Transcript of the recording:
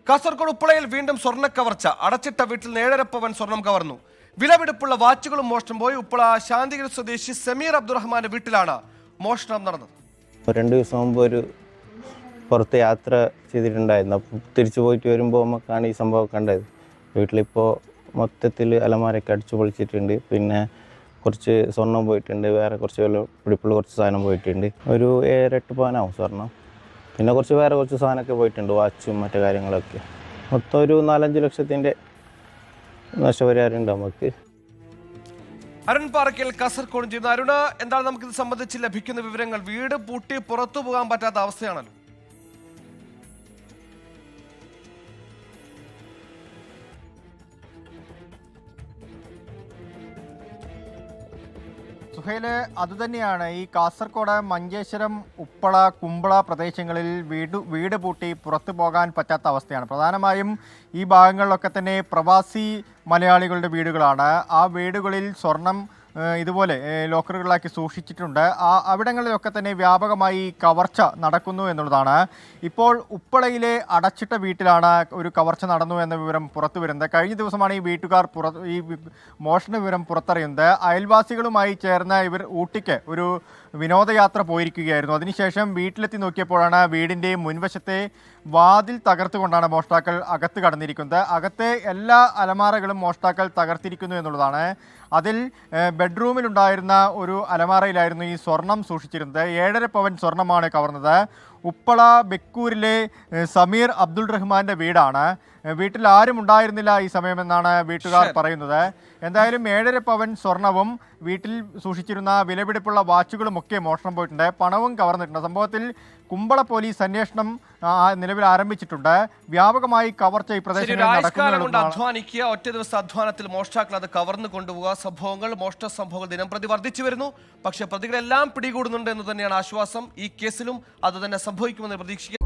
കാസർഗോഡ് ഉപ്പളയിൽ വീണ്ടും സ്വർണ്ണ കവർച്ച. അടച്ചിട്ട വീട്ടിൽ 7.5 പവൻ സ്വർണം കവർന്നു. വിലപിടിപ്പുള്ള വാച്ചുകളും മോഷണം പോയി. ഉപ്പള ശാന്തിഗിരി സ്വദേശി സമീർ അബ്ദുറഹ്മാന്റെ വീട്ടിലാണ് മോഷണം നടന്നത്. 2 ദിവസം മുമ്പ് ഒരു പുറത്ത് യാത്ര ചെയ്തിട്ടുണ്ടായിരുന്നു. അപ്പോൾ തിരിച്ചു പോയിട്ട് വരുമ്പോൾ നമുക്കാണ് ഈ സംഭവം കണ്ടത്. വീട്ടിലിപ്പോൾ മൊത്തത്തിൽ അലമാരയൊക്കെ അടിച്ചു പൊളിച്ചിട്ടുണ്ട്. പിന്നെ കുറച്ച് സ്വർണം പോയിട്ടുണ്ട്, വേറെ കുറച്ച് പിടിപ്പുള്ള കുറച്ച് സാധനം പോയിട്ടുണ്ട്. ഒരു 7-8 പവനാവും സ്വർണം. പിന്നെ വേറെ കുറച്ച് സാധനമൊക്കെ പോയിട്ടുണ്ട്, വാച്ചും മറ്റു കാര്യങ്ങളൊക്കെ. മൊത്തം ഒരു 4-5 ലക്ഷത്തിൻ്റെ നഷ്ടപരിഹാരം ഉണ്ട് നമുക്ക്. അരുൺ പാറയ്ക്കൽ കാസർഗോഡ് ചെയ്യുന്ന അരുണ, എന്താണ് നമുക്കിത് സംബന്ധിച്ച് ലഭിക്കുന്ന വിവരങ്ങൾ? വീട് പൂട്ടി പുറത്തു പോകാൻ പറ്റാത്ത അവസ്ഥയാണല്ലോ. സുഹൈല്, അതുതന്നെയാണ് ഈ കാസർഗോഡ് മഞ്ചേശ്വരം, ഉപ്പള, കുമ്പള പ്രദേശങ്ങളിൽ വീട് പൂട്ടി പുറത്തു പോകാൻ പറ്റാത്ത അവസ്ഥയാണ്. പ്രധാനമായും ഈ ഭാഗങ്ങളിലൊക്കെ തന്നെ പ്രവാസി മലയാളികളുടെ വീടുകളാണ്. ആ വീടുകളിൽ സ്വർണം ഇതുപോലെ ലോക്കറുകളിലാക്കി സൂക്ഷിച്ചിട്ടുണ്ട്. അവിടങ്ങളിലൊക്കെ തന്നെ വ്യാപകമായി കവർച്ച നടക്കുന്നു എന്നുള്ളതാണ്. ഇപ്പോൾ ഉപ്പളയിലെ അടച്ചിട്ട വീട്ടിലാണ് ഒരു കവർച്ച നടന്നു എന്ന വിവരം പുറത്തു വരുന്നത്. കഴിഞ്ഞ ദിവസമാണ് ഈ വീട്ടുകാർ ഈ മോഷണ വിവരം പുറത്തറിയുന്നത്. അയൽവാസികളുമായി ചേർന്ന് ഇവർ ഊട്ടിക്ക് ഒരു വിനോദയാത്ര പോയിരിക്കുകയായിരുന്നു. അതിനുശേഷം വീട്ടിലെത്തി നോക്കിയപ്പോഴാണ് വീടിൻ്റെ മുൻവശത്തെ വാതിൽ തകർത്തുകൊണ്ടാണ് മോഷ്ടാക്കൾ അകത്ത് കടന്നിരിക്കുന്നത്. അകത്തെ എല്ലാ അലമാരകളും മോഷ്ടാക്കൾ തകർത്തിരിക്കുന്നു എന്നുള്ളതാണ്. അതിൽ ബെഡ്റൂമിലുണ്ടായിരുന്ന ഒരു അലമാരയിലായിരുന്നു ഈ സ്വർണം സൂക്ഷിച്ചിരുന്നത്. 7.5 പവൻ സ്വർണമാണ് കവർന്നത്. ഉപ്പള ബെക്കൂരിലെ സമീർ അബ്ദുൾ റഹ്മാന്റെ വീടാണ്. വീട്ടിൽ ആരും ഉണ്ടായിരുന്നില്ല ഈ സമയമെന്നാണ് വീട്ടുകാർ പറയുന്നത്. എന്തായാലും 7.5 പവൻ സ്വർണവും വീട്ടിൽ സൂക്ഷിച്ചിരുന്ന വിലപിടിപ്പുള്ള വാച്ചുകളും ഒക്കെ മോഷണം പോയിട്ടുണ്ട്. പണവും കവർന്നിട്ടുണ്ട്. സംഭവത്തിൽ കുമ്പള പോലീസ് അന്വേഷണം നിലവിൽ ആരംഭിച്ചിട്ടുണ്ട്. വ്യാപകമായി കവർച്ച ഈ പ്രദേശങ്ങളിൽ അധ്വാനിക്കുക, ഒറ്റ ദിവസം അധ്വാനത്തിൽ മോഷ്ടാക്കൾ അത് കവർന്നു കൊണ്ടുപോകുക. മോഷണ സംഭവങ്ങൾ ദിനംപ്രതി വർദ്ധിച്ചു വരുന്നു. പക്ഷേ പ്രതികളെല്ലാം പിടികൂടുന്നുണ്ട് എന്ന് തന്നെയാണ് ആശ്വാസം. ഈ കേസിലും അത് തന്നെ സംഭവിക്കുമെന്ന് പ്രതീക്ഷിക്കാം.